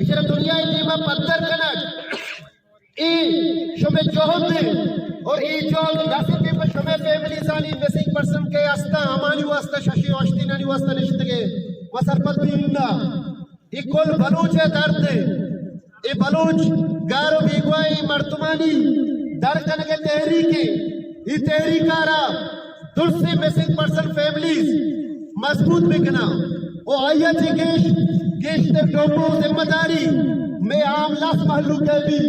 Isra dunia ini paddar kanaj. Shome johod और johod dasir ke shome family sani missing person ke asta amani wasta shashi washti nani wasta nishtige wasarpat binda ikol baluch dard e baluch garo bigwai martumani dar kanage tehrike e tehrikara durse missing person families मजबूत बिकना वो आया थी गेश ने डोबो जिम्मेदारी मैं आम लास महलू के भी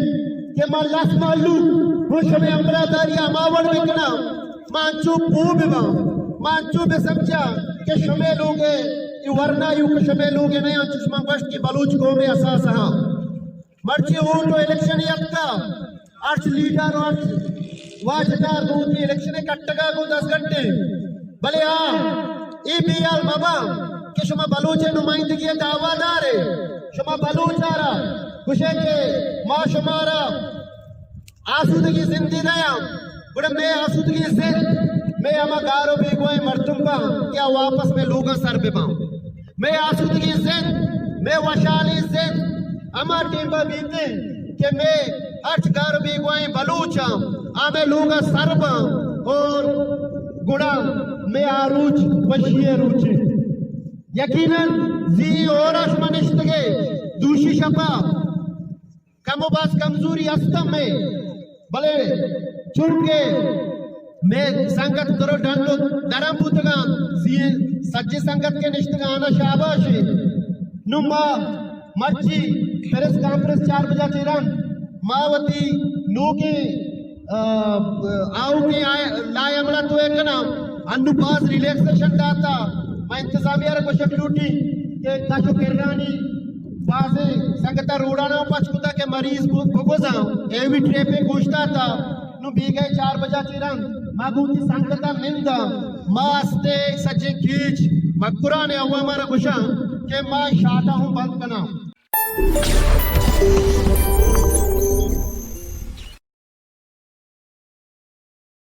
कि मां लास महलू खुश में अमरादारी मावड़ बिकना मांचू पूब मांचू में समझा कि शमे लोगे वरना यू के शमे लोगे नहीं चुष्मा गोश्त की बलूच को में असास हां मर्ची वोट इलेक्शन यक्का आर्च लीडर और वाजदार दो की इलेक्शन कट्टगा को 10 घंटे भले हां EBL बाबा कि शुमा बलूचे नुमाइंदगी दावादार है शुमा बलूचारा खुशे के मां शुमारा आसूदगी जिंदगी नया बुढ़े मैं आसूदगी से मैं अमा गारो भी कोई मर्तुम पा क्या वापस में लोगा सर पे पाऊं मैं आसूदगी से मैं वशाली से अमा टीम बीते कि मैं अर्थ गारो भी कोई बलूचा आमे लोगा सर पा और गुड़ा में आरूच वशिये रूच यकीनन जी और अशमनिश्तगे दूषी शपा कमोबास कमजोरी अस्तम में भले चुनके मैं संगत करो डालो दरम पुतगा जी सच्ची संगत के निश्तगा आना शाबाश नुमा मर्ची प्रेस कॉन्फ्रेंस 4 बजे चिरन मावती नूके आओ के लाए अमला तो एक ना अनुपास रिलैक्सेशन डाटा मैं इंतजामिया रे क्वेश्चन लूटी के काशो केरानी बाजे संगता रोडाना पचकुता के मरीज को भगोजा एवी ट्रेपे गोश्ता था नु बीगे 4 बजे चिरन मागुती संगता निंदा मास्ते सजे कीच मकुराने अवा मारा गुशा के मां शाटा हूं बंद करना